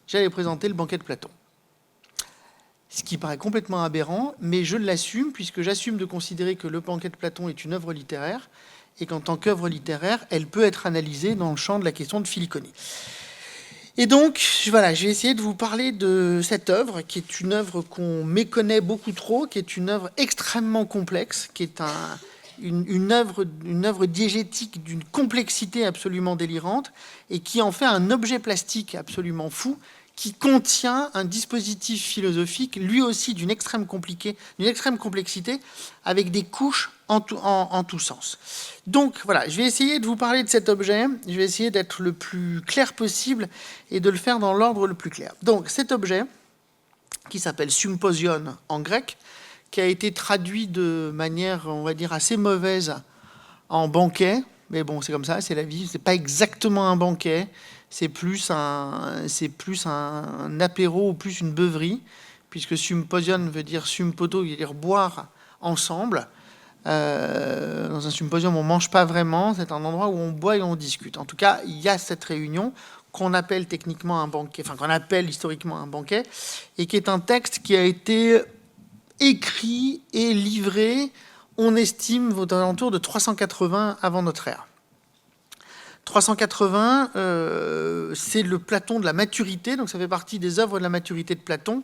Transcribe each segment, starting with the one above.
j'allais présenter le banquet de Platon. Ce qui paraît complètement aberrant, mais je l'assume, puisque j'assume de considérer que le banquet de Platon est une œuvre littéraire, et qu'en tant qu'œuvre littéraire, elle peut être analysée dans le champ de la question de Philoconie. Et donc, voilà, je vais essayer de vous parler de cette œuvre, qui est une œuvre qu'on méconnaît beaucoup trop, qui est une œuvre extrêmement complexe, qui est une œuvre diégétique d'une complexité absolument délirante, et qui en fait un objet plastique absolument fou, qui contient un dispositif philosophique, lui aussi d'une extrême complexité, avec des couches en tout sens. Donc voilà, je vais essayer de vous parler de cet objet, je vais essayer d'être le plus clair possible et de le faire dans l'ordre le plus clair. Donc cet objet, qui s'appelle symposion en grec, qui a été traduit de manière, on va dire, assez mauvaise en banquet, mais bon, c'est comme ça, c'est la vie, c'est pas exactement un banquet, c'est plus un apéro ou plus une beuverie, puisque symposion veut dire sympoto, veut dire boire ensemble. Dans un symposium, on ne mange pas vraiment, c'est un endroit où on boit et on discute. En tout cas, il y a cette réunion qu'on appelle techniquement un banquet, enfin qu'on appelle historiquement un banquet, et qui est un texte qui a été écrit et livré, on estime, aux alentours de 380 avant notre ère. 380, c'est le Platon de la maturité, donc ça fait partie des œuvres de la maturité de Platon,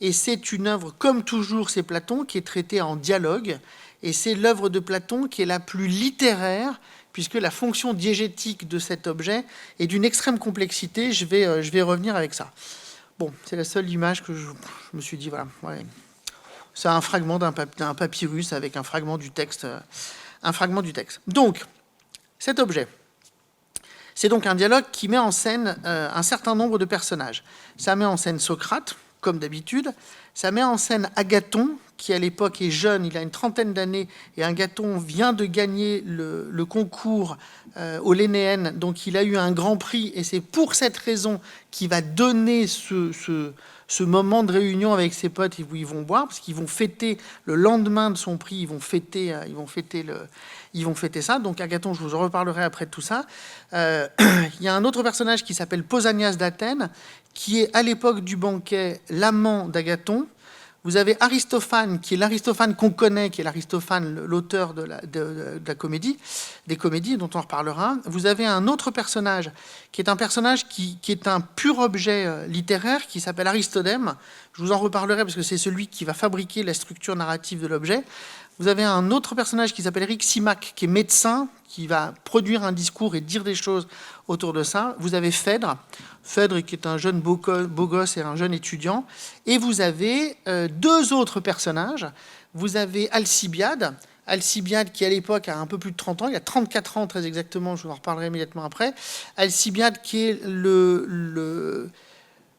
et c'est une œuvre, comme toujours c'est Platon, qui est traitée en dialogue, et c'est l'œuvre de Platon qui est la plus littéraire, puisque la fonction diégétique de cet objet est d'une extrême complexité, je vais revenir avec ça. Bon, c'est la seule image que je me suis dit, voilà, ouais. C'est un fragment d'un papyrus avec un fragment du texte. Donc, cet objet, c'est donc un dialogue qui met en scène un certain nombre de personnages. Ça met en scène Socrate, comme d'habitude. Ça met en scène Agathon, qui à l'époque est jeune, il a une trentaine d'années, et Agathon vient de gagner le concours au Lénéenne, donc il a eu un grand prix, et c'est pour cette raison qu'il va donner ce moment de réunion avec ses potes où ils vont boire, parce qu'ils vont fêter le lendemain de son prix, ils vont fêter ça. Donc Agathon, je vous en reparlerai après de tout ça. Il y a un autre personnage qui s'appelle Pausanias d'Athènes, qui est à l'époque du banquet l'amant d'Agathon. Vous avez Aristophane, qui est l'Aristophane qu'on connaît, qui est l'Aristophane, l'auteur de la comédie, des comédies dont on reparlera. Vous avez un autre personnage, qui est un personnage qui est un pur objet littéraire, qui s'appelle Aristodème. Je vous en reparlerai parce que c'est celui qui va fabriquer la structure narrative de l'objet. Vous avez un autre personnage qui s'appelle Eryximaque, qui est médecin, qui va produire un discours et dire des choses autour de ça. Vous avez Phèdre qui est un jeune beau gosse et un jeune étudiant. Et vous avez deux autres personnages. Vous avez Alcibiade qui à l'époque a un peu plus de 30 ans, il a 34 ans très exactement, je vous en reparlerai immédiatement après. Alcibiade qui est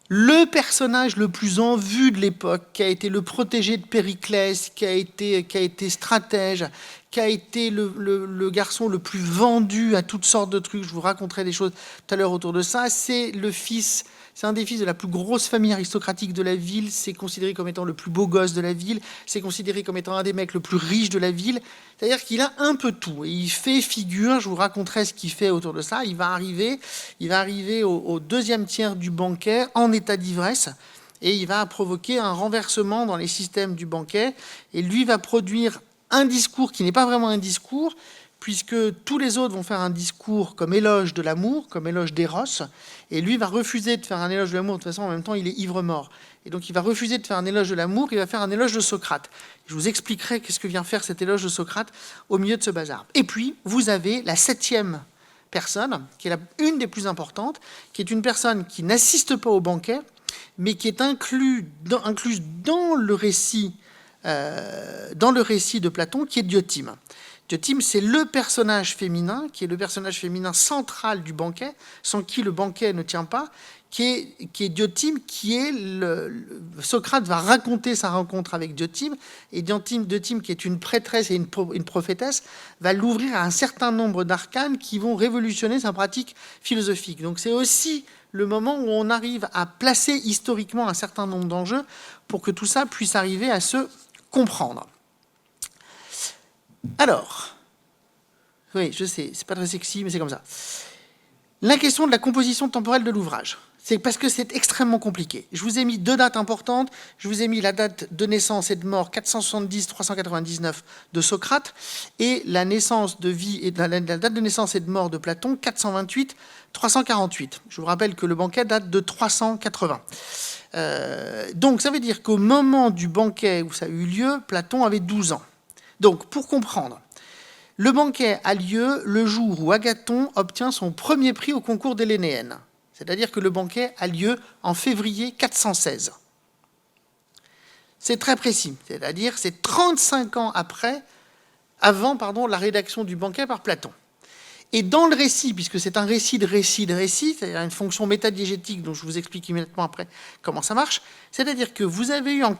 le personnage le plus en vue de l'époque, qui a été le protégé de Périclès, qui a été stratège, qui a été le garçon le plus vendu à toutes sortes de trucs. Je vous raconterai des choses tout à l'heure autour de ça. C'est un des fils de la plus grosse famille aristocratique de la ville. C'est considéré comme étant le plus beau gosse de la ville. C'est considéré comme étant un des mecs le plus riches de la ville. C'est-à-dire qu'il a un peu tout. Et il fait figure, je vous raconterai ce qu'il fait autour de ça. Il va arriver au deuxième tiers du banquet en état d'ivresse. Et il va provoquer un renversement dans les systèmes du banquet. Et lui va produire un discours qui n'est pas vraiment un discours, puisque tous les autres vont faire un discours comme éloge de l'amour, comme éloge d'Eros, et lui va refuser de faire un éloge de l'amour. De toute façon, en même temps, il est ivre-mort. Et donc, il va refuser de faire un éloge de l'amour, il va faire un éloge de Socrate. Je vous expliquerai qu'est-ce que vient faire cet éloge de Socrate au milieu de ce bazar. Et puis, vous avez la septième personne, qui est une des plus importantes, qui est une personne qui n'assiste pas au banquet, mais qui est incluse dans le récit de Platon, qui est Diotime. Diotime, c'est le personnage féminin, qui est le personnage féminin central du banquet, sans qui le banquet ne tient pas, qui est Diotime, Socrate va raconter sa rencontre avec Diotime, et Diotime, qui est une prêtresse et une prophétesse, va l'ouvrir à un certain nombre d'arcanes qui vont révolutionner sa pratique philosophique. Donc c'est aussi le moment où on arrive à placer historiquement un certain nombre d'enjeux pour que tout ça puisse arriver à se comprendre. Alors, oui, je sais, c'est pas très sexy, mais c'est comme ça. La question de la composition temporelle de l'ouvrage. C'est parce que c'est extrêmement compliqué. Je vous ai mis 2 dates importantes. Je vous ai mis la date de naissance et de mort 470-399 de Socrate et la naissance de vie et la date de naissance et de mort de Platon 428-348. Je vous rappelle que le banquet date de 380. Donc ça veut dire qu'au moment du banquet où ça a eu lieu, Platon avait 12 ans. Donc pour comprendre, le banquet a lieu le jour où Agathon obtient son premier prix au concours des Lénéennes. C'est-à-dire que le banquet a lieu en février 416. C'est très précis, c'est-à-dire c'est 35 ans avant la rédaction du banquet par Platon. Et dans le récit, puisque c'est un récit de récit de récit, c'est-à-dire une fonction métadiégétique dont je vous explique immédiatement après comment ça marche, c'est-à-dire que vous avez eu en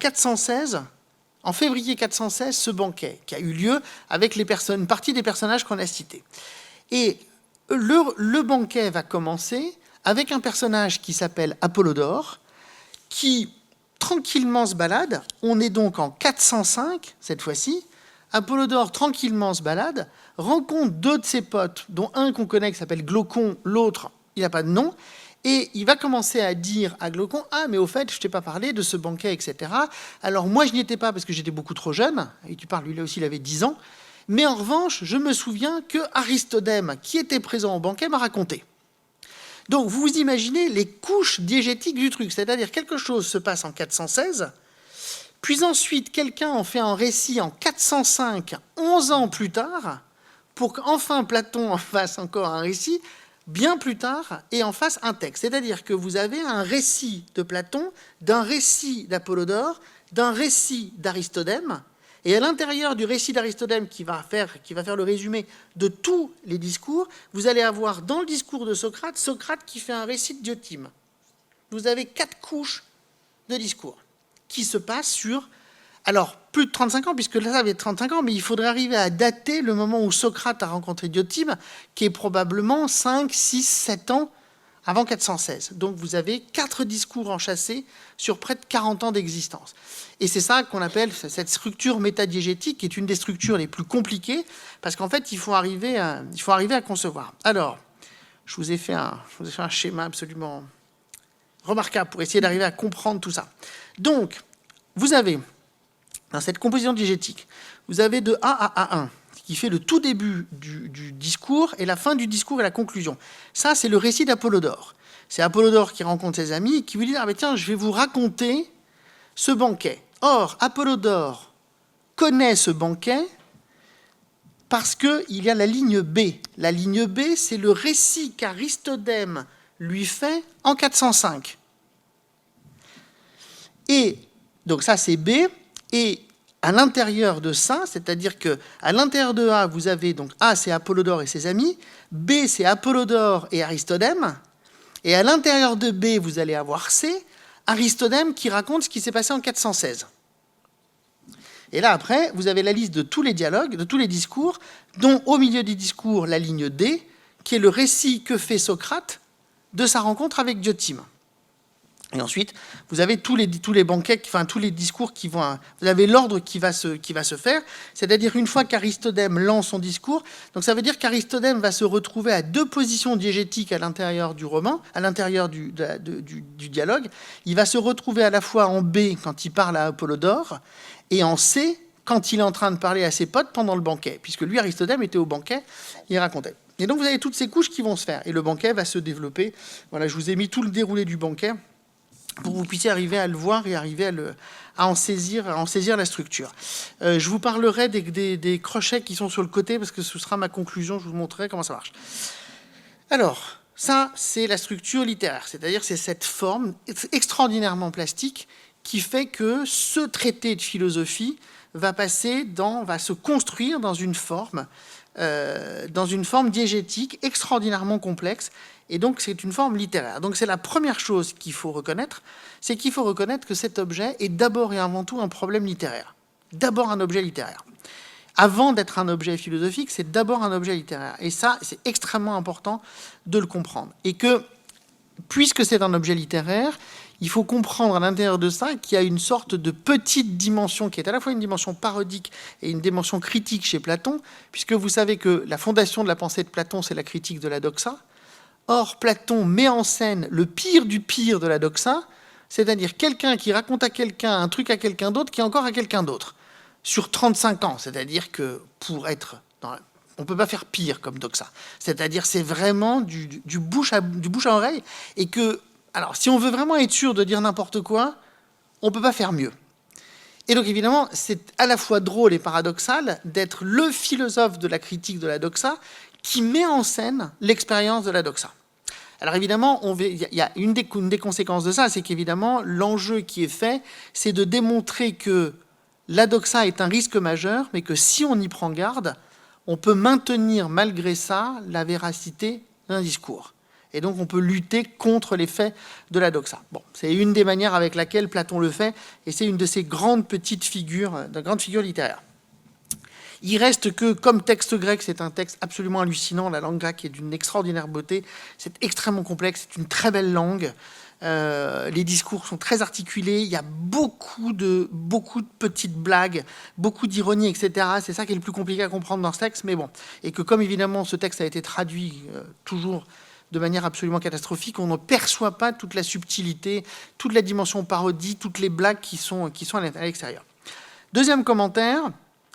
février 416, ce banquet qui a eu lieu avec une partie des personnages qu'on a cités. Et le banquet va commencer avec un personnage qui s'appelle Apollodore, qui tranquillement se balade. On est donc en 405, cette fois-ci. Apollodore, tranquillement se balade, rencontre 2 de ses potes, dont un qu'on connaît qui s'appelle Glaucon, l'autre, il n'a pas de nom, et il va commencer à dire à Glaucon « Ah, mais au fait, je ne t'ai pas parlé de ce banquet, etc. Alors moi, je n'y étais pas parce que j'étais beaucoup trop jeune, et tu parles, lui là aussi, il avait 10 ans, mais en revanche, je me souviens que Aristodème, qui était présent au banquet, m'a raconté. » Donc, vous vous imaginez les couches diégétiques du truc, c'est-à-dire quelque chose se passe en 416, puis ensuite, quelqu'un en fait un récit en 405, 11 ans plus tard, pour qu'enfin Platon en fasse encore un récit, bien plus tard, et en fasse un texte. C'est-à-dire que vous avez un récit de Platon, d'un récit d'Apollodore, d'un récit d'Aristodème, et à l'intérieur du récit d'Aristodème qui va faire le résumé de tous les discours, vous allez avoir dans le discours de Socrate, Socrate qui fait un récit de Diotime. Vous avez 4 couches de discours qui se passent sur, alors plus de 35 ans, puisque là ça va être 35 ans, mais il faudrait arriver à dater le moment où Socrate a rencontré Diotime, qui est probablement 5, 6, 7 ans avant 416. Donc vous avez 4 discours enchâssés sur près de 40 ans d'existence. Et c'est ça qu'on appelle cette structure métadiégétique, qui est une des structures les plus compliquées, parce qu'en fait, il faut arriver à concevoir. Alors, je vous ai fait un schéma absolument remarquable pour essayer d'arriver à comprendre tout ça. Donc, vous avez, dans cette composition diégétique, vous avez de A à A1, qui fait le tout début du discours et la fin du discours et la conclusion. Ça, c'est le récit d'Apollodore. C'est Apollodore qui rencontre ses amis et qui lui dit « Ah, mais tiens, je vais vous raconter ce banquet. » Or, Apollodore connaît ce banquet parce qu'il y a la ligne B. La ligne B, c'est le récit qu'Aristodème lui fait en 405. Et donc ça, c'est B. Et à l'intérieur de ça, c'est-à-dire qu'à l'intérieur de A, vous avez donc A, c'est Apollodore et ses amis. B, c'est Apollodore et Aristodème. Et à l'intérieur de B, vous allez avoir C, Aristodème qui raconte ce qui s'est passé en 416. Et là, après, vous avez la liste de tous les dialogues, de tous les discours, dont au milieu du discours, la ligne D, qui est le récit que fait Socrate de sa rencontre avec Diotime. Et ensuite, vous avez tous les banquets, enfin tous les discours qui vont... Vous avez l'ordre qui va se faire, c'est-à-dire une fois qu'Aristodème lance son discours, donc ça veut dire qu'Aristodème va se retrouver à 2 positions diégétiques à l'intérieur du roman, à l'intérieur du dialogue. Il va se retrouver à la fois en B quand il parle à Apollodore, et en C quand il est en train de parler à ses potes pendant le banquet, puisque lui, Aristodème, était au banquet, il racontait. Et donc vous avez toutes ces couches qui vont se faire, et le banquet va se développer. Voilà, je vous ai mis tout le déroulé du banquet, pour que vous puissiez arriver à le voir et arriver à en saisir la structure. Je vous parlerai des crochets qui sont sur le côté, parce que ce sera ma conclusion, je vous montrerai comment ça marche. Alors, ça, c'est la structure littéraire, c'est-à-dire c'est cette forme extraordinairement plastique qui fait que ce traité de philosophie va se construire dans une forme diégétique extraordinairement complexe. Et donc, c'est une forme littéraire. Donc, c'est la première chose qu'il faut reconnaître, c'est qu'il faut reconnaître que cet objet est d'abord et avant tout un problème littéraire. D'abord un objet littéraire. Avant d'être un objet philosophique, c'est d'abord un objet littéraire. Et ça, c'est extrêmement important de le comprendre. Et que, puisque c'est un objet littéraire, il faut comprendre à l'intérieur de ça qu'il y a une sorte de petite dimension qui est à la fois une dimension parodique et une dimension critique chez Platon, puisque vous savez que la fondation de la pensée de Platon, c'est la critique de la doxa. Or, Platon met en scène le pire du pire de la doxa, c'est-à-dire quelqu'un qui raconte à quelqu'un un truc à quelqu'un d'autre qui est encore à quelqu'un d'autre, sur 35 ans. C'est-à-dire que pour être... on ne peut pas faire pire comme doxa. C'est-à-dire c'est vraiment du bouche à oreille, et que... Alors, si on veut vraiment être sûr de dire n'importe quoi, on ne peut pas faire mieux. Et donc, évidemment, c'est à la fois drôle et paradoxal d'être le philosophe de la critique de la doxa qui met en scène l'expérience de la doxa. Alors évidemment, il y a une des conséquences de ça, c'est qu'évidemment, l'enjeu qui est fait, c'est de démontrer que la doxa est un risque majeur, mais que si on y prend garde, on peut maintenir malgré ça la véracité d'un discours. Et donc on peut lutter contre l'effet de la doxa. Bon, c'est une des manières avec laquelle Platon le fait, et c'est une de ses grandes figures littéraires. Il reste que, comme texte grec, c'est un texte absolument hallucinant. La langue grecque est d'une extraordinaire beauté. C'est extrêmement complexe, c'est une très belle langue. Les discours sont très articulés. Il y a beaucoup de petites blagues, beaucoup d'ironie, etc. C'est ça qui est le plus compliqué à comprendre dans ce texte. Mais bon, et que comme évidemment ce texte a été traduit toujours de manière absolument catastrophique, on ne perçoit pas toute la subtilité, toute la dimension parodie, toutes les blagues qui sont à l'extérieur. Deuxième commentaire.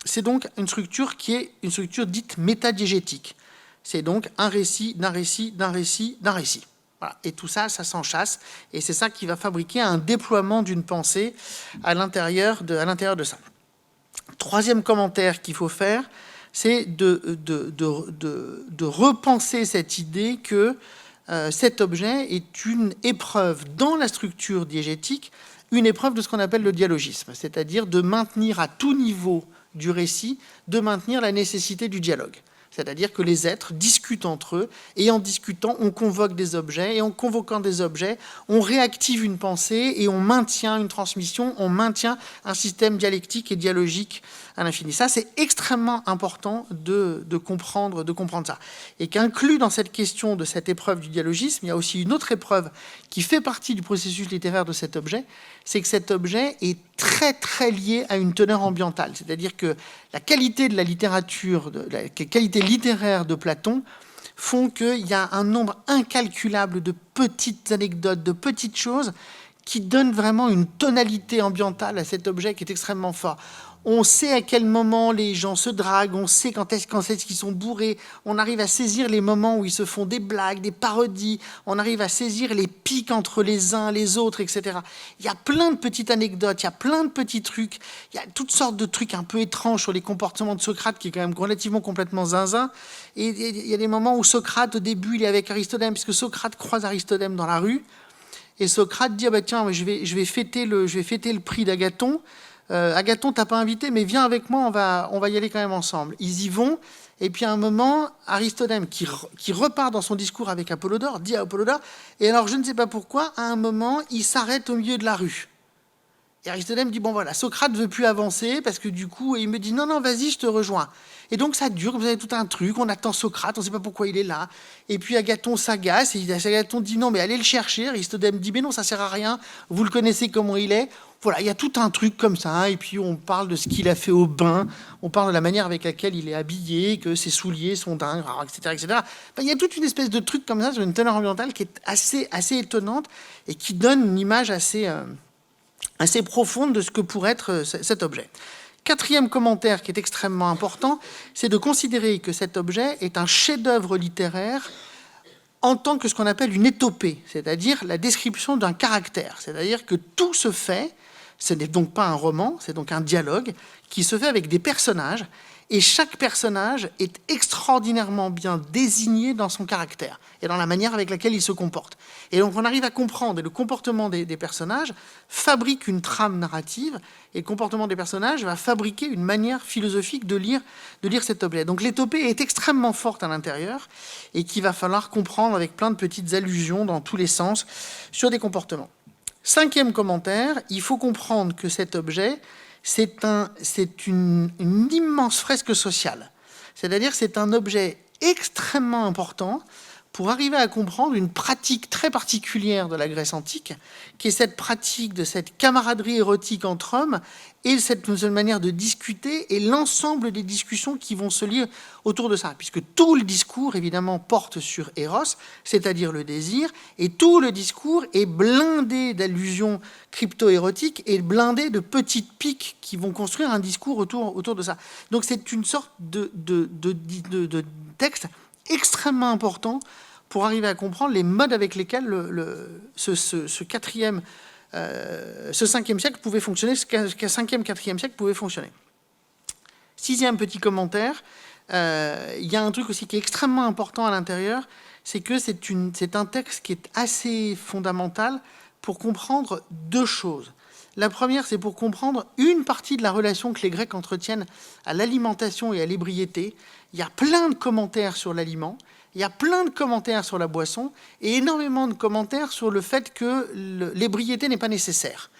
C'est donc une structure qui est une structure dite métadiégétique. C'est donc un récit, d'un récit, d'un récit, d'un récit. Voilà. Et tout ça, ça s'enchasse. Et c'est ça qui va fabriquer un déploiement d'une pensée à l'intérieur de ça. Troisième commentaire qu'il faut faire, c'est de repenser cette idée que cet objet est une épreuve dans la structure diégétique, une épreuve de ce qu'on appelle le dialogisme, c'est-à-dire de maintenir à tout niveau du récit, de maintenir la nécessité du dialogue. C'est-à-dire que les êtres discutent entre eux, et en discutant, on convoque des objets, et en convoquant des objets, on réactive une pensée, et on maintient une transmission, on maintient un système dialectique et dialogique à l'infini. Ça, c'est extrêmement important de comprendre ça. Et qu'inclus dans cette question de cette épreuve du dialogisme, il y a aussi une autre épreuve qui fait partie du processus littéraire de cet objet, c'est que cet objet est très très lié à une teneur ambientale. C'est-à-dire que la qualité de la littérature, la qualité littéraire de Platon font qu'il y a un nombre incalculable de petites anecdotes, de petites choses qui donnent vraiment une tonalité ambientale à cet objet qui est extrêmement fort. On sait à quel moment les gens se draguent, on sait quand est-ce qu'ils sont bourrés, on arrive à saisir les moments où ils se font des blagues, des parodies, on arrive à saisir les pics entre les uns, les autres, etc. Il y a plein de petites anecdotes, il y a plein de petits trucs, il y a toutes sortes de trucs un peu étranges sur les comportements de Socrate, qui est quand même relativement complètement zinzin. Et il y a des moments où Socrate, au début, il est avec Aristodème, puisque Socrate croise Aristodème dans la rue, et Socrate dit, ah bah tiens, je vais fêter le prix d'Agathon. Agathon t'a pas invité, mais viens avec moi, on va y aller quand même ensemble. Ils y vont, et puis à un moment, Aristodème, qui repart dans son discours avec Apollodore, dit à Apollodore, et alors je ne sais pas pourquoi, à un moment, il s'arrête au milieu de la rue. Et Aristodème dit, bon voilà, Socrate ne veut plus avancer, parce que du coup, il me dit, non, vas-y, je te rejoins. Et donc ça dure, vous avez tout un truc, on attend Socrate, on ne sait pas pourquoi il est là. Et puis Agathon s'agace, et Agathon dit, non, mais allez le chercher. Aristodème dit, mais non, ça sert à rien, vous le connaissez comment il est. Voilà, il y a tout un truc comme ça, et puis on parle de ce qu'il a fait au bain, on parle de la manière avec laquelle il est habillé, que ses souliers sont dingues, etc., etc. Enfin, il y a toute une espèce de truc comme ça sur une teneur ambientale qui est assez étonnante, et qui donne une image assez profonde de ce que pourrait être cet objet. Quatrième commentaire qui est extrêmement important, c'est de considérer que cet objet est un chef-d'œuvre littéraire en tant que ce qu'on appelle une étopée, c'est-à-dire la description d'un caractère. C'est-à-dire que tout se fait, ce n'est donc pas un roman, c'est donc un dialogue qui se fait avec des personnages, et chaque personnage est extraordinairement bien désigné dans son caractère et dans la manière avec laquelle il se comporte. Et donc on arrive à comprendre, et le comportement des personnages fabrique une trame narrative, et le comportement des personnages va fabriquer une manière philosophique de lire cet objet. Donc l'étopée est extrêmement forte à l'intérieur, et qu'il va falloir comprendre avec plein de petites allusions dans tous les sens sur des comportements. Cinquième commentaire, il faut comprendre que cet objet, c'est une immense fresque sociale. C'est-à-dire que c'est un objet extrêmement important pour arriver à comprendre une pratique très particulière de la Grèce antique, qui est cette pratique de cette camaraderie érotique entre hommes et cette manière de discuter et l'ensemble des discussions qui vont se lier autour de ça. Puisque tout le discours, évidemment, porte sur Eros, c'est-à-dire le désir, et tout le discours est blindé d'allusions crypto-érotiques et blindé de petites piques qui vont construire un discours autour de ça. Donc c'est une sorte de texte extrêmement important pour arriver à comprendre les modes avec lesquels ce 5e siècle pouvait fonctionner, ce 5e, 4e siècle pouvait fonctionner. 6e petit commentaire, il y a un truc aussi qui est extrêmement important à l'intérieur, c'est que c'est un texte qui est assez fondamental pour comprendre deux choses. La première, c'est pour comprendre une partie de la relation que les Grecs entretiennent à l'alimentation et à l'ébriété. Il y a plein de commentaires sur l'aliment, il y a plein de commentaires sur la boisson, et énormément de commentaires sur le fait que l'ébriété n'est pas nécessaire.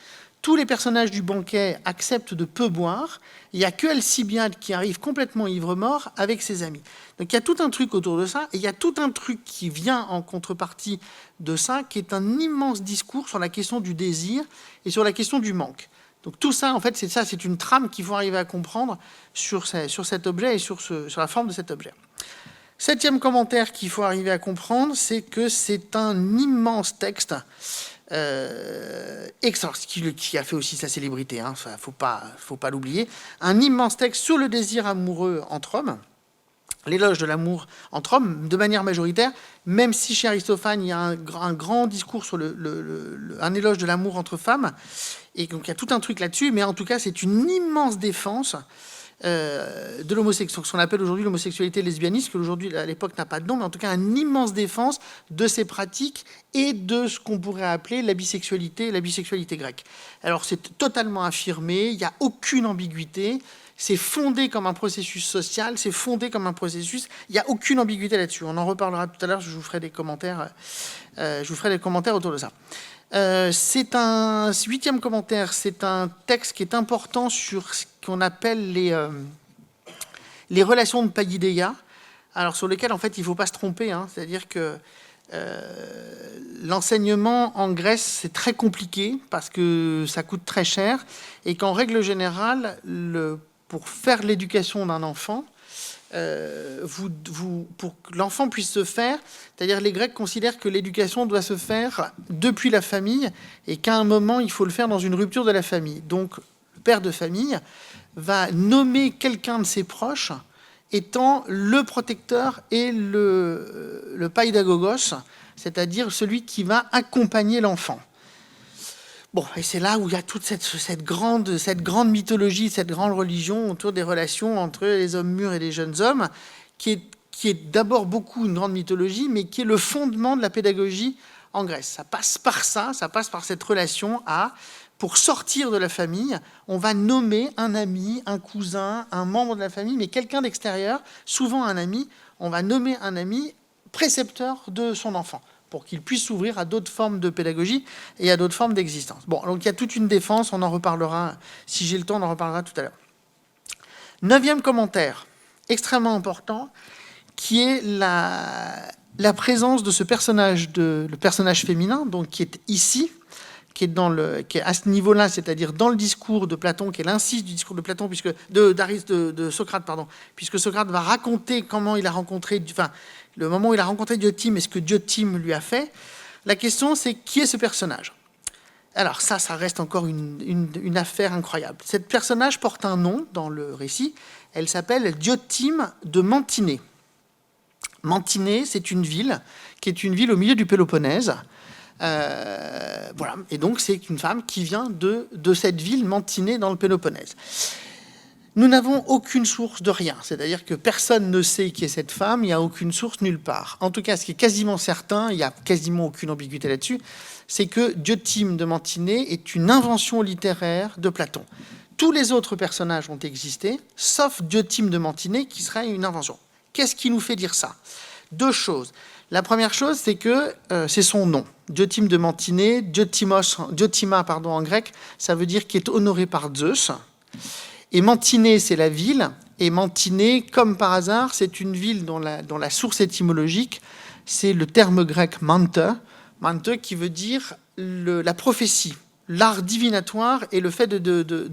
Tous les personnages du banquet acceptent de peu boire, il n'y a que Alcibiade qui arrive complètement ivre-mort avec ses amis. Donc il y a tout un truc autour de ça, et il y a tout un truc qui vient en contrepartie de ça, qui est un immense discours sur la question du désir et sur la question du manque. Donc tout ça, en fait, c'est une trame qu'il faut arriver à comprendre sur cet objet et sur la forme de cet objet. 7e commentaire qu'il faut arriver à comprendre, c'est que c'est un immense texte qui a fait aussi sa célébrité, hein, faut pas l'oublier, un immense texte sur le désir amoureux entre hommes, l'éloge de l'amour entre hommes, de manière majoritaire, même si chez Aristophane, il y a un grand discours sur un éloge de l'amour entre femmes, et donc il y a tout un truc là-dessus, mais en tout cas, c'est une immense défense de l'homosexualité, ce qu'on appelle aujourd'hui l'homosexualité lesbianisme, qui aujourd'hui, à l'époque, n'a pas de nom, mais en tout cas, une immense défense de ces pratiques et de ce qu'on pourrait appeler la bisexualité grecque. Alors, c'est totalement affirmé, il n'y a aucune ambiguïté, c'est fondé comme un processus social, c'est fondé comme un processus, il n'y a aucune ambiguïté là-dessus. On en reparlera tout à l'heure, je vous ferai des commentaires autour de ça. C'est un 8e commentaire, c'est un texte qui est important sur ce qu'on appelle les relations de Paideia, alors sur lesquelles en fait il ne faut pas se tromper, hein, c'est-à-dire que l'enseignement en Grèce c'est très compliqué parce que ça coûte très cher et qu'en règle générale, pour faire l'éducation d'un enfant, pour que l'enfant puisse se faire, c'est-à-dire les Grecs considèrent que l'éducation doit se faire depuis la famille et qu'à un moment, il faut le faire dans une rupture de la famille. Donc, le père de famille va nommer quelqu'un de ses proches étant le protecteur et le païdagogos, c'est-à-dire celui qui va accompagner l'enfant. Bon, et c'est là où il y a toute cette grande mythologie, cette grande religion autour des relations entre les hommes mûrs et les jeunes hommes, qui est d'abord beaucoup une grande mythologie, mais qui est le fondement de la pédagogie en Grèce. Ça passe par ça passe par cette relation pour sortir de la famille, on va nommer un ami, un cousin, un membre de la famille, mais quelqu'un d'extérieur, souvent un ami, on va nommer un ami précepteur de son enfant, pour qu'il puisse s'ouvrir à d'autres formes de pédagogie et à d'autres formes d'existence. Bon, donc il y a toute une défense, on en reparlera, si j'ai le temps, on en reparlera tout à l'heure. 9e commentaire, extrêmement important, qui est la présence de ce personnage, le personnage féminin, donc qui est ici, qui est à ce niveau-là, c'est-à-dire dans le discours de Platon, qui est l'incise du discours de Platon, de Socrate, puisque Socrate va raconter comment il a rencontré, le moment où il a rencontré Diotime et ce que Diotime lui a fait. La question, c'est qui est ce personnage? Alors ça reste encore une affaire incroyable. Cette personnage porte un nom dans le récit. Elle s'appelle Diotime de Mantinée. Mantinée, c'est une ville qui est une ville au milieu du Péloponnèse. Voilà. Et donc, c'est une femme qui vient de cette ville Mantinée dans le Péloponnèse. Nous n'avons aucune source de rien, c'est-à-dire que personne ne sait qui est cette femme, il n'y a aucune source nulle part. En tout cas, ce qui est quasiment certain, il n'y a quasiment aucune ambiguïté là-dessus, c'est que Diotime de Mantinée est une invention littéraire de Platon. Tous les autres personnages ont existé, sauf Diotime de Mantinée, qui serait une invention. Qu'est-ce qui nous fait dire ça? Deux choses. La première chose, c'est que c'est son nom. Diotime de Mantinée, Diotima en grec, ça veut dire qui est honoré par Zeus. Et Mantinée, c'est la ville. Et Mantinée, comme par hasard, c'est une ville dont la source étymologique c'est le terme grec mante, qui veut dire la prophétie, l'art divinatoire et le fait de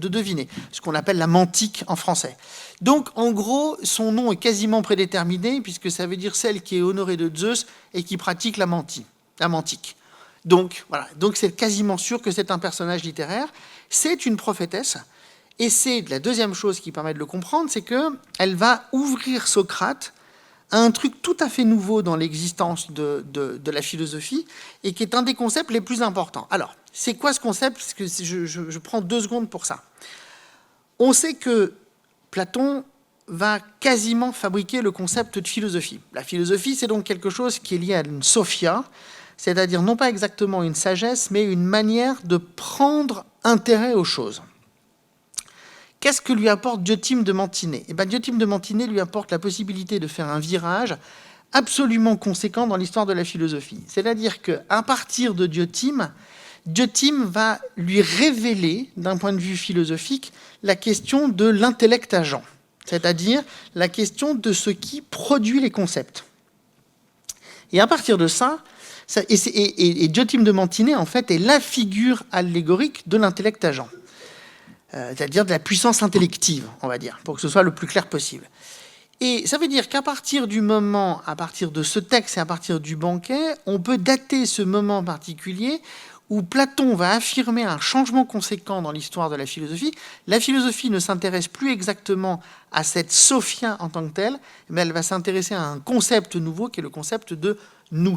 deviner, ce qu'on appelle la mantique en français. Donc, en gros, son nom est quasiment prédéterminé, puisque ça veut dire celle qui est honorée de Zeus et qui pratique la mantique. Donc, voilà. Donc, c'est quasiment sûr que c'est un personnage littéraire. C'est une prophétesse. Et c'est la deuxième chose qui permet de le comprendre, c'est qu'elle va ouvrir Socrate à un truc tout à fait nouveau dans l'existence de la philosophie et qui est un des concepts les plus importants. Alors, c'est quoi ce concept? Parce que je prends 2 secondes pour ça. On sait que Platon va quasiment fabriquer le concept de philosophie. La philosophie, c'est donc quelque chose qui est lié à une sophia, c'est-à-dire non pas exactement une sagesse, mais une manière de prendre intérêt aux choses. Qu'est-ce que lui apporte Diotime de Mantinée? Eh bien, Diotime de Mantinée lui apporte la possibilité de faire un virage absolument conséquent dans l'histoire de la philosophie. C'est-à-dire qu'à partir de Diotime va lui révéler, d'un point de vue philosophique, la question de l'intellect agent, c'est-à-dire la question de ce qui produit les concepts. Et à partir de ça, Diotime de Mantinée, en fait, est la figure allégorique de l'intellect agent. C'est-à-dire de la puissance intellective, on va dire, pour que ce soit le plus clair possible. Et ça veut dire qu'à partir du moment, à partir de ce texte et à partir du banquet, on peut dater ce moment particulier où Platon va affirmer un changement conséquent dans l'histoire de la philosophie. La philosophie ne s'intéresse plus exactement à cette sophia en tant que telle, mais elle va s'intéresser à un concept nouveau qui est le concept de nous,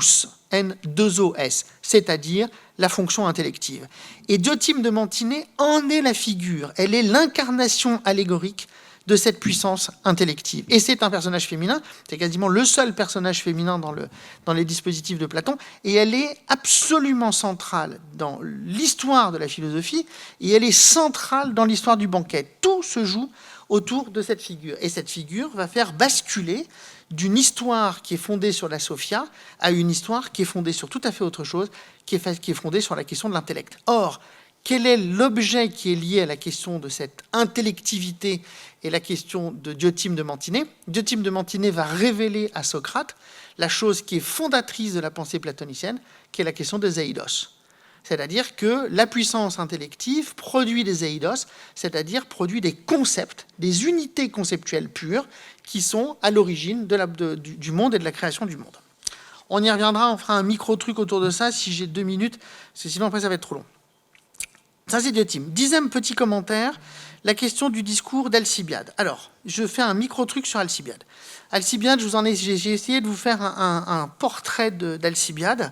N2OS, c'est-à-dire la fonction intellective. Et Diotime de Mantinée en est la figure, elle est l'incarnation allégorique de cette puissance intellective. Et c'est un personnage féminin, c'est quasiment le seul personnage féminin dans les dispositifs de Platon, et elle est absolument centrale dans l'histoire de la philosophie, et elle est centrale dans l'histoire du banquet. Tout se joue autour de cette figure. Et cette figure va faire basculer d'une histoire qui est fondée sur la sophia à une histoire qui est fondée sur tout à fait autre chose, qui est fondée sur la question de l'intellect. Or, quel est l'objet qui est lié à la question de cette intellectivité et la question de Diotime de Mantinée? Diotime de Mantinée va révéler à Socrate la chose qui est fondatrice de la pensée platonicienne, qui est la question des eidos. C'est-à-dire que la puissance intellective produit des eidos, c'est-à-dire produit des concepts, des unités conceptuelles pures qui sont à l'origine du monde et de la création du monde. On y reviendra, on fera un micro-truc autour de ça si j'ai 2 minutes, parce que sinon après ça va être trop long. Ça c'est Diotime. 10e petit commentaire, la question du discours d'Alcibiade. Alors, je fais un micro-truc sur Alcibiade. Alcibiade, j'ai essayé de vous faire un portrait d'Alcibiade.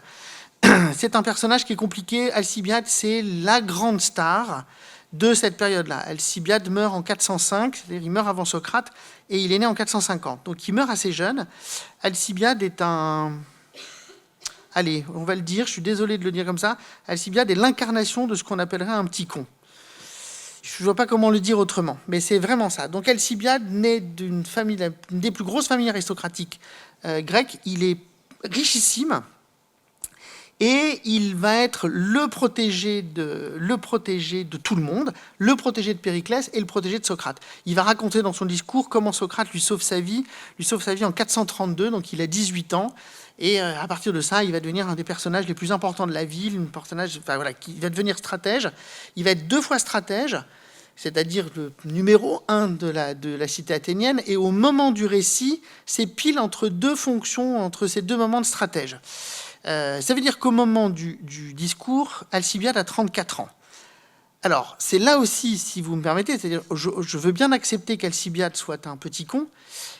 C'est un personnage qui est compliqué. Alcibiade, c'est la grande star de cette période-là. Alcibiade meurt en 405, c'est-à-dire il meurt avant Socrate, et il est né en 450. Donc il meurt assez jeune. Alcibiade est un... Allez, on va le dire, je suis désolé de le dire comme ça. Alcibiade est l'incarnation de ce qu'on appellerait un petit con. Je ne vois pas comment le dire autrement, mais c'est vraiment ça. Donc Alcibiade naît d'une famille, une des plus grosses familles aristocratiques grecques. Il est richissime. Et il va être le protégé de tout le monde, le protégé de Périclès et le protégé de Socrate. Il va raconter dans son discours comment Socrate lui sauve sa vie en 432, donc il a 18 ans. Et à partir de ça, il va devenir un des personnages les plus importants de la ville, qui va devenir stratège. Il va être 2 fois stratège, c'est-à-dire le numéro 1 de la cité athénienne. Et au moment du récit, c'est pile entre 2 fonctions, entre ces 2 moments de stratège. Ça veut dire qu'au moment du discours, Alcibiade a 34 ans. Alors, c'est là aussi, si vous me permettez, c'est-à-dire, je veux bien accepter qu'Alcibiade soit un petit con,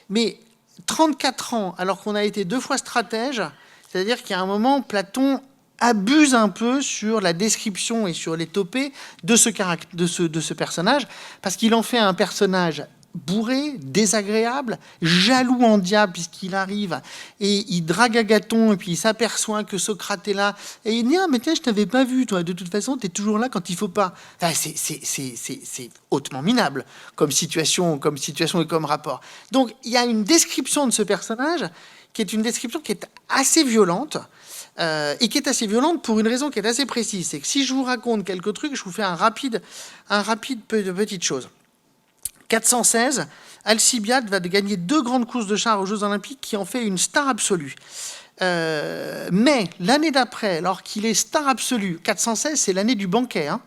mais 34 ans, alors qu'on a été 2 fois stratège, c'est-à-dire qu'à un moment, Platon abuse un peu sur la description et sur les topées de ce personnage, parce qu'il en fait un personnage bourré, désagréable, jaloux en diable puisqu'il arrive et il drague Agathon et puis il s'aperçoit que Socrate est là et il dit « Ah mais tiens, je t'avais pas vu, toi, de toute façon, t'es toujours là quand il faut pas. » Enfin, c'est hautement minable comme situation et comme rapport. Donc, il y a une description de ce personnage qui est une description qui est assez violente, et qui est assez violente pour une raison qui est assez précise. C'est que si je vous raconte quelques trucs, je vous fais un rapide petite chose. 416, Alcibiade va gagner 2 grandes courses de chars aux Jeux Olympiques qui en fait une star absolue. Mais l'année d'après, alors qu'il est star absolu, 416, c'est l'année du banquet, hein,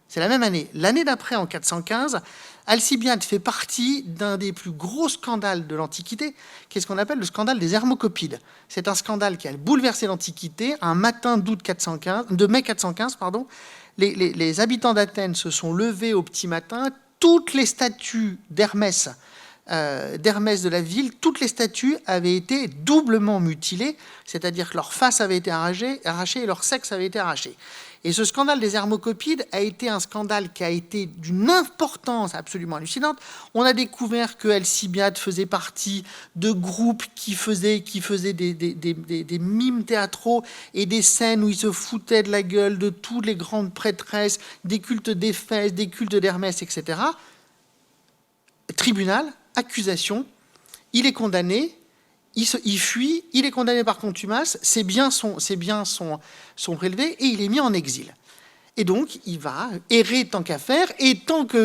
c'est la même année. L'année d'après, en 415, Alcibiade fait partie d'un des plus gros scandales de l'Antiquité, qui est ce qu'on appelle le scandale des Hermocopides. C'est un scandale qui a bouleversé l'Antiquité. Un matin de mai 415, les habitants d'Athènes se sont levés au petit matin. Toutes les statues d'Hermès de la ville, toutes les statues avaient été doublement mutilées, c'est-à-dire que leur face avait été arrachée et leur sexe avait été arraché. Et ce scandale des Hermocopides a été un scandale qui a été d'une importance absolument hallucinante. On a découvert que Alcibiade faisait partie de groupes qui faisaient des mimes théâtraux et des scènes où ils se foutaient de la gueule de toutes les grandes prêtresses, des cultes d'Éphèse, des cultes d'Hermès, etc. Tribunal, accusation, il est condamné, il fuit, il est condamné par contumace, ses biens sont prélevés et il est mis en exil. Et donc, il va errer tant qu'à faire, et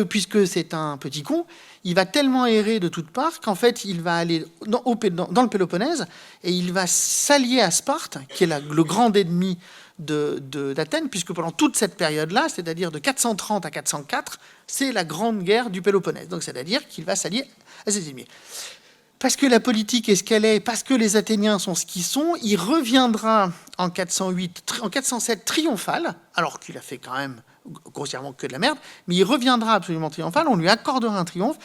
puisque c'est un petit con, il va tellement errer de toutes parts qu'en fait, il va aller dans le Péloponnèse et il va s'allier à Sparte, qui est le grand ennemi d'Athènes, puisque pendant toute cette période-là, c'est-à-dire de 430 à 404, c'est la grande guerre du Péloponnèse. Donc, c'est-à-dire qu'il va s'allier à ses ennemis. Parce que la politique est ce qu'elle est, parce que les Athéniens sont ce qu'ils sont, il reviendra en 407 triomphal, alors qu'il a fait quand même grossièrement que de la merde, mais il reviendra absolument triomphal, on lui accordera un triomphe,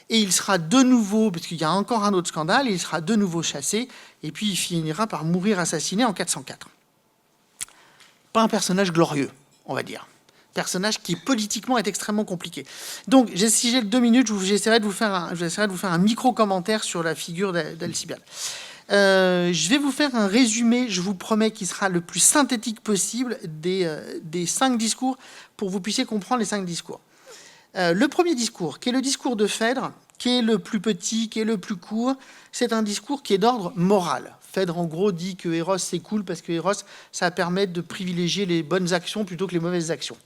et il sera de nouveau, parce qu'il y a encore un autre scandale, il sera de nouveau chassé, et puis il finira par mourir assassiné en 404. Pas un personnage glorieux, on va dire. Personnage qui politiquement est extrêmement compliqué. Donc, si j'ai 2 minutes, j'essaierai de vous faire un micro-commentaire sur la figure d'Alcibiade. Je vais vous faire un résumé, je vous promets, qui sera le plus synthétique possible des 5 discours pour que vous puissiez comprendre les 5 discours. Le premier discours, qui est le discours de Phèdre, qui est le plus petit, qui est le plus court, c'est un discours qui est d'ordre moral. Phèdre, en gros, dit que Eros, c'est cool parce que Eros, ça permet de privilégier les bonnes actions plutôt que les mauvaises actions.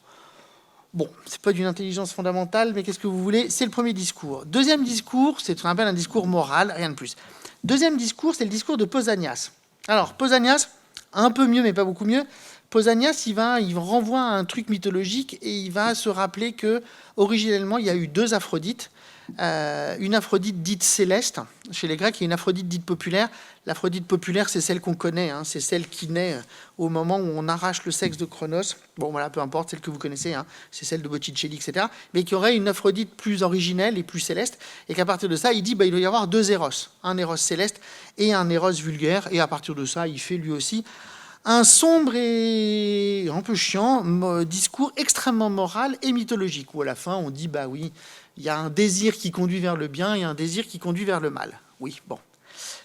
Bon, c'est pas d'une intelligence fondamentale, mais qu'est-ce que vous voulez? C'est le premier discours. Deuxième discours, c'est ce qu'on appelle un discours moral, rien de plus. Deuxième discours, c'est le discours de Pausanias. Alors, Pausanias, un peu mieux, mais pas beaucoup mieux. Pausanias, il renvoie à un truc mythologique et il va se rappeler que, originellement, il y a eu 2 Aphrodites. Une Aphrodite dite céleste chez les Grecs et une Aphrodite dite populaire. L'Aphrodite populaire, c'est celle qu'on connaît, hein, c'est celle qui naît au moment où on arrache le sexe de Cronos. Bon, voilà, peu importe, celle que vous connaissez, hein, c'est celle de Botticelli, etc. Mais qui aurait une Aphrodite plus originelle et plus céleste, et qu'à partir de ça, il dit il doit y avoir 2 Éros, un Éros céleste et un Éros vulgaire, et à partir de ça, il fait lui aussi un sombre et un peu chiant discours extrêmement moral et mythologique, où à la fin, on dit, oui, il y a un désir qui conduit vers le bien et un désir qui conduit vers le mal. Oui, bon.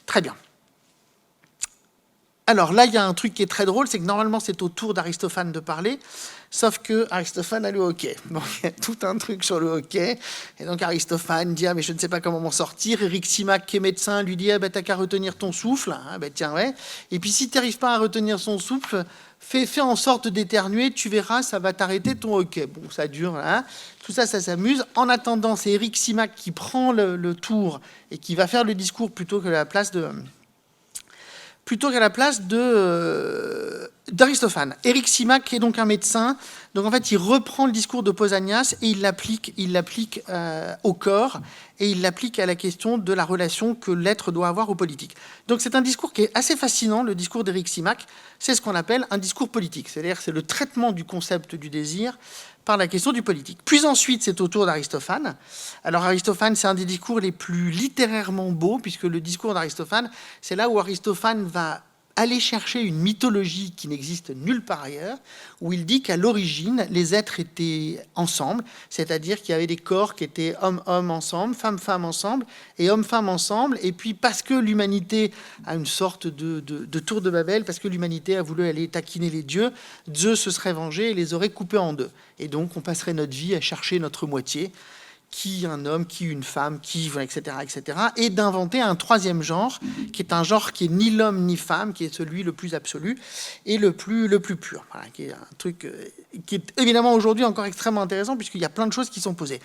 Très bien. Alors là, il y a un truc qui est très drôle, c'est que normalement, c'est au tour d'Aristophane de parler, sauf que Aristophane a le hockey. Donc, il y a tout un truc sur le hockey. Et donc, Aristophane dit, mais je ne sais pas comment m'en sortir. Eryximach, qui est médecin, lui dit, t'as qu'à retenir ton souffle. Tiens, ouais. Et puis, si tu n'arrives pas à retenir son souffle, fais en sorte d'éternuer, tu verras, ça va t'arrêter ton hockey. Bon, ça dure, hein. Tout ça, ça s'amuse. En attendant, c'est Eryximach qui prend le tour et qui va faire le discours plutôt qu'à la place d'Aristophane. Eryximach est donc un médecin. Donc en fait, il reprend le discours de Pausanias et il l'applique au corps et il l'applique à la question de la relation que l'être doit avoir aux politiques. Donc c'est un discours qui est assez fascinant, le discours d'Eryximach. C'est ce qu'on appelle un discours politique. C'est-à-dire c'est le traitement du concept du désir par la question du politique. Puis ensuite, c'est au tour d'Aristophane. Alors Aristophane, c'est un des discours les plus littérairement beaux, puisque le discours d'Aristophane, c'est là où Aristophane va aller chercher une mythologie qui n'existe nulle part ailleurs, où il dit qu'à l'origine, les êtres étaient ensemble, c'est-à-dire qu'il y avait des corps qui étaient homme-homme ensemble, femme-femme ensemble, et homme-femme ensemble, et puis parce que l'humanité a une sorte de tour de Babel, parce que l'humanité a voulu aller taquiner les dieux, Zeus se serait vengé et les aurait coupés en 2. Et donc, on passerait notre vie à chercher notre moitié, qui un homme, qui une femme, qui, etc., etc., et d'inventer un 3e genre, qui est un genre qui est ni l'homme ni femme, qui est celui le plus absolu et le plus pur. Voilà, qui est un truc qui est évidemment aujourd'hui encore extrêmement intéressant, puisqu'il y a plein de choses qui sont posées.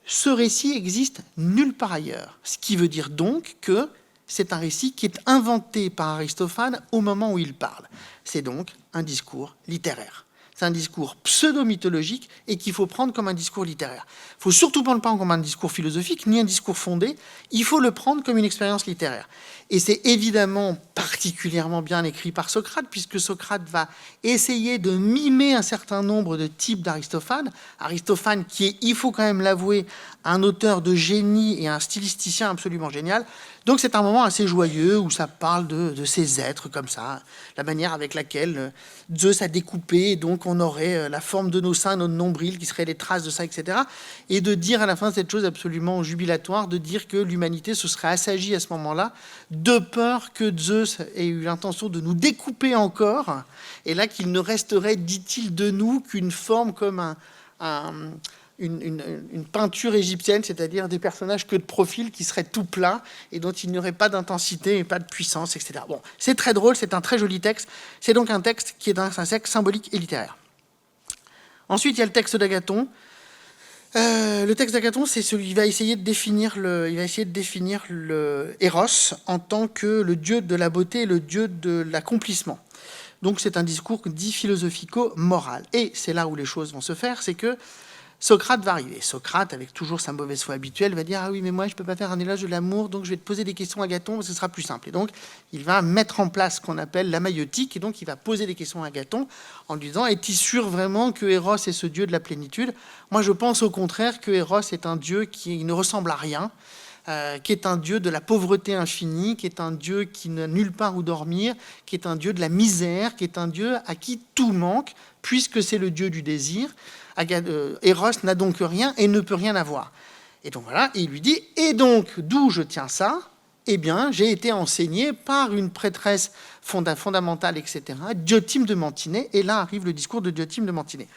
Ce récit existe nulle part ailleurs, ce qui veut dire donc que c'est un récit qui est inventé par Aristophane au moment où il parle. C'est donc un discours littéraire. C'est un discours pseudo-mythologique et qu'il faut prendre comme un discours littéraire. Il ne faut surtout pas le prendre comme un discours philosophique, ni un discours fondé. Il faut le prendre comme une expérience littéraire. Et c'est évidemment particulièrement bien écrit par Socrate, puisque Socrate va essayer de mimer un certain nombre de types d'Aristophane. Aristophane qui est, il faut quand même l'avouer, un auteur de génie et un stylisticien absolument génial. Donc c'est un moment assez joyeux où ça parle de ces êtres comme ça, la manière avec laquelle Zeus a découpé, et donc on aurait la forme de nos seins, notre nombril, qui seraient les traces de ça, etc. Et de dire à la fin cette chose absolument jubilatoire, de dire que l'humanité se serait assagie à ce moment-là, de peur que Zeus ait eu l'intention de nous découper encore, et là qu'il ne resterait, dit-il, de nous qu'une forme comme une peinture égyptienne, c'est-à-dire des personnages que de profil qui seraient tout plats et dont il n'y aurait pas d'intensité et pas de puissance, etc. Bon, c'est très drôle, c'est un très joli texte. C'est donc un texte qui est un texte symbolique et littéraire. Ensuite, il y a le texte d'Agathon. Le texte d'Agathon, c'est celui qui va essayer de définir le Eros en tant que le dieu de la beauté et le dieu de l'accomplissement. Donc c'est un discours dit philosophico-moral. Et c'est là où les choses vont se faire, c'est que Socrate va arriver. Socrate, avec toujours sa mauvaise foi habituelle, va dire « Ah oui, mais moi, je ne peux pas faire un éloge de l'amour, donc je vais te poser des questions à Agathon, parce que ce sera plus simple. » Et donc, il va mettre en place ce qu'on appelle la maïotique, et donc il va poser des questions à Agathon en lui disant « Es-tu sûr vraiment que Eros est ce dieu de la plénitude ? Moi, je pense au contraire que Eros est un dieu qui ne ressemble à rien, qui est un dieu de la pauvreté infinie, qui est un dieu qui n'a nulle part où dormir, qui est un dieu de la misère, qui est un dieu à qui tout manque, puisque c'est le dieu du désir. Eros n'a donc rien et ne peut rien avoir. » Et donc voilà, et il lui dit « Et donc, d'où je tiens ça ? Eh bien, j'ai été enseigné par une prêtresse fondamentale, etc., Diotime de Mantinée. » Et là arrive le discours de Diotime de Mantinée.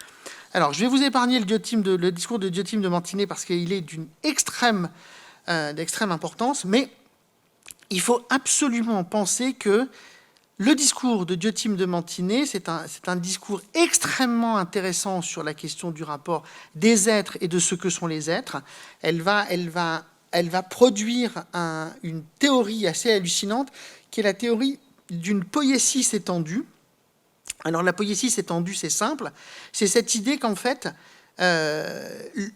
Alors, je vais vous épargner le discours de Diotime de Mantinée parce qu'il est d'une d'extrême importance, mais il faut absolument penser que le discours de Diotime de Mantinée, c'est un discours extrêmement intéressant sur la question du rapport des êtres et de ce que sont les êtres. Elle va produire une théorie assez hallucinante, qui est la théorie d'une poiesis étendue. Alors la poiesis étendue, c'est simple, c'est cette idée qu'en fait,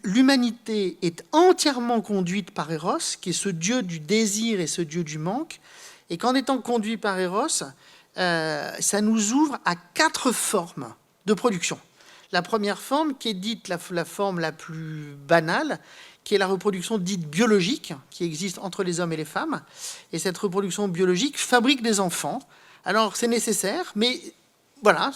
l'humanité est entièrement conduite par Eros, qui est ce dieu du désir et ce dieu du manque, et qu'en étant conduit par Eros, ça nous ouvre à 4 formes de production. La première forme, qui est dite la forme la plus banale, qui est la reproduction dite biologique, qui existe entre les hommes et les femmes. Et cette reproduction biologique fabrique des enfants. Alors, c'est nécessaire, mais voilà,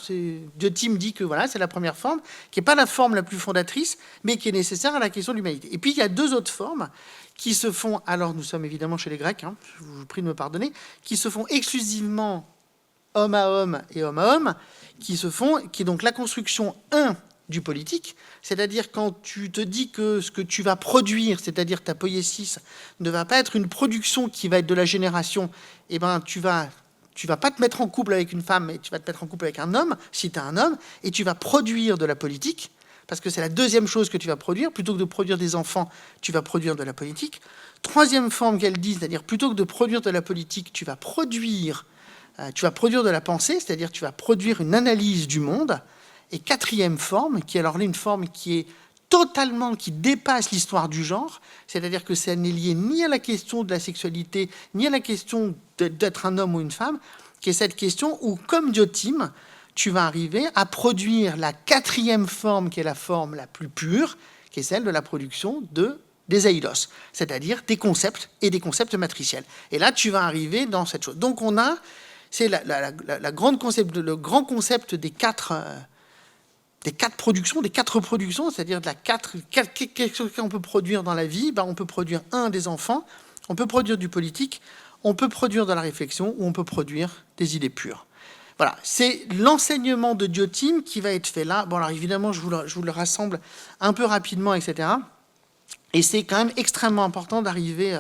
Diotime dit que voilà, c'est la première forme, qui n'est pas la forme la plus fondatrice, mais qui est nécessaire à la question de l'humanité. Et puis, il y a 2 autres formes qui se font, alors nous sommes évidemment chez les Grecs, je vous prie de me pardonner, qui se font exclusivement homme à homme et homme à homme, qui est donc la construction du politique, c'est-à-dire quand tu te dis que ce que tu vas produire, c'est-à-dire ta poiesis, ne va pas être une production qui va être de la génération, eh ben tu vas pas te mettre en couple avec une femme, mais tu vas te mettre en couple avec un homme, si tu es un homme, et tu vas produire de la politique, parce que c'est la deuxième chose que tu vas produire. Plutôt que de produire des enfants, tu vas produire de la politique. Troisième forme qu'elle dit, c'est-à-dire plutôt que de produire de la politique, tu vas produire de la pensée, c'est-à-dire tu vas produire une analyse du monde. Et quatrième forme, qui est alors là une forme qui dépasse l'histoire du genre, c'est-à-dire que ça n'est lié ni à la question de la sexualité, ni à la question d'être un homme ou une femme, qui est cette question où, comme Diotime, tu vas arriver à produire la 4e forme, qui est la forme la plus pure, qui est celle de la production des eidos, c'est-à-dire des concepts et des concepts matriciels. Et là, tu vas arriver dans cette chose. Donc c'est le grand concept des 4 productions, des 4 reproductions, c'est-à-dire de quelque chose qu'on peut produire dans la vie. On peut produire des enfants, on peut produire du politique, on peut produire de la réflexion, ou on peut produire des idées pures. Voilà, c'est l'enseignement de Diotime qui va être fait là. Bon, alors évidemment, je vous le rassemble un peu rapidement, etc. Et c'est quand même extrêmement important d'arriver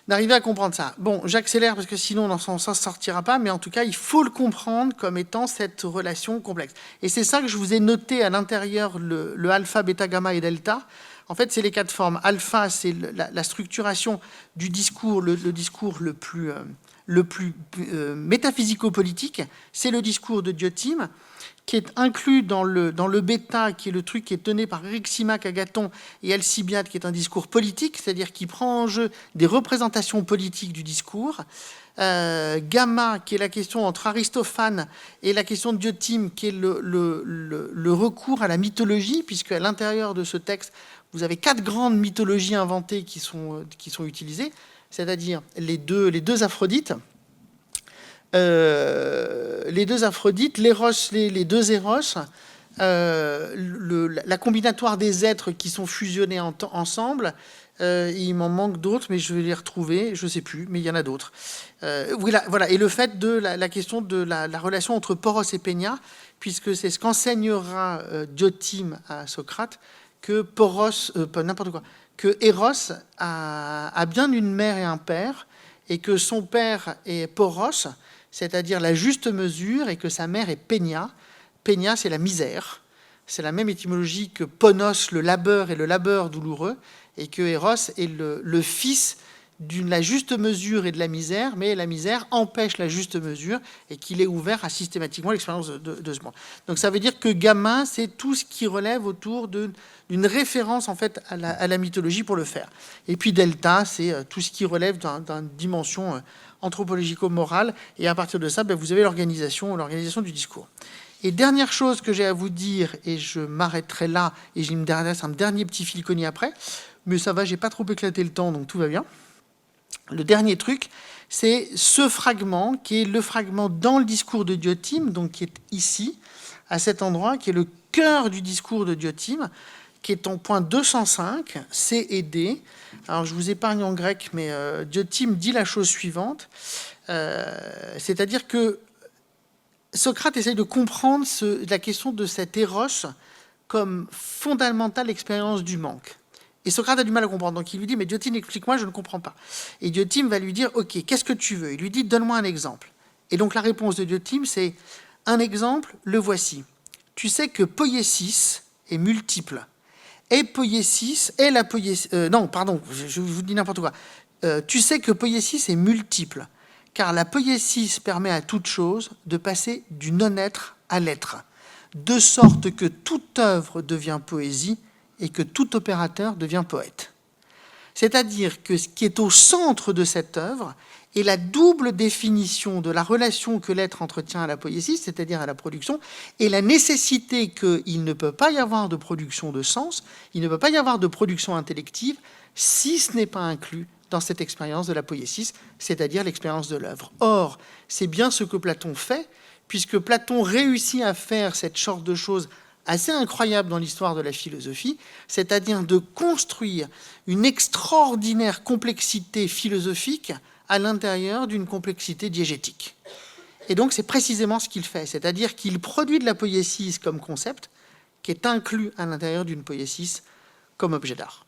à comprendre ça. Bon, j'accélère parce que sinon on s'en sortira pas, mais en tout cas, il faut le comprendre comme étant cette relation complexe. Et c'est ça que je vous ai noté à l'intérieur, le alpha, bêta, gamma et delta, En fait, c'est les 4 formes. Alpha, c'est la structuration du discours, le discours le plus métaphysico-politique. C'est le discours de Diotime, qui est inclus dans le bêta, qui est le truc qui est donné par Eryximaque, Agathon et Alcibiade, qui est un discours politique, c'est-à-dire qui prend en jeu des représentations politiques du discours. Gamma, qui est la question entre Aristophane et la question de Diotime, qui est le recours à la mythologie, puisque à l'intérieur de ce texte, vous avez 4 grandes mythologies inventées qui sont utilisées, c'est-à-dire les deux Aphrodites, l'éros, les deux Éros, la combinatoire des êtres qui sont fusionnés ensemble. Il m'en manque d'autres, mais je vais les retrouver. Je ne sais plus, mais il y en a d'autres. Voilà. Et le fait de la question de la relation entre Poros et Peña, puisque c'est ce qu'enseignera Diotime à Socrate, que que Eros a bien une mère et un père, et que son père est Poros, c'est-à-dire la juste mesure, et que sa mère est Peña. Peña, c'est la misère. C'est la même étymologie que Ponos, le labeur et le labeur douloureux, et que Eros est le fils de la juste mesure et de la misère, mais la misère empêche la juste mesure, et qu'il est ouvert à systématiquement l'expérience de ce monde. Donc ça veut dire que gamma, c'est tout ce qui relève autour d'une référence en fait à la mythologie pour le faire. Et puis delta, c'est tout ce qui relève d'une dimension anthropologico-morale, et à partir de ça, vous avez l'organisation du discours. Et dernière chose que j'ai à vous dire, et je m'arrêterai là, et je m'intéresse un dernier petit fil-cogné après, mais ça va, j'ai pas trop éclaté le temps, donc tout va bien. Le dernier truc, c'est ce fragment, qui est le fragment dans le discours de Diotime, donc qui est ici, à cet endroit, qui est le cœur du discours de Diotime, qui est en point 205, C et D. Alors, je vous épargne en grec, mais Diotime dit la chose suivante, c'est-à-dire que Socrate essaye de comprendre la question de cet éros comme fondamentale expérience du manque. Et Socrate a du mal à comprendre, donc il lui dit « Mais Diotime, explique-moi, je ne comprends pas. » Et Diotime va lui dire « Ok, qu'est-ce que tu veux ?» Il lui dit « Donne-moi un exemple. » Et donc la réponse de Diotime, c'est « Un exemple, le voici. Tu sais que poiesis est multiple. Et poiesis est la poiesis... non, pardon, je vous dis n'importe quoi. Tu sais que poiesis est multiple, car la poiesis permet à toute chose de passer du non-être à l'être, de sorte que toute œuvre devient poésie et que tout opérateur devient poète. C'est-à-dire que ce qui est au centre de cette œuvre est la double définition de la relation que l'être entretient à la poésie, c'est-à-dire à la production, et la nécessité qu'il ne peut pas y avoir de production de sens, il ne peut pas y avoir de production intellective si ce n'est pas inclus dans cette expérience de la poiesis, c'est-à-dire l'expérience de l'œuvre. Or, c'est bien ce que Platon fait, puisque Platon réussit à faire cette sorte de choses assez incroyable dans l'histoire de la philosophie, c'est-à-dire de construire une extraordinaire complexité philosophique à l'intérieur d'une complexité diégétique. Et donc c'est précisément ce qu'il fait, c'est-à-dire qu'il produit de la poiesis comme concept, qui est inclus à l'intérieur d'une poiesis comme objet d'art.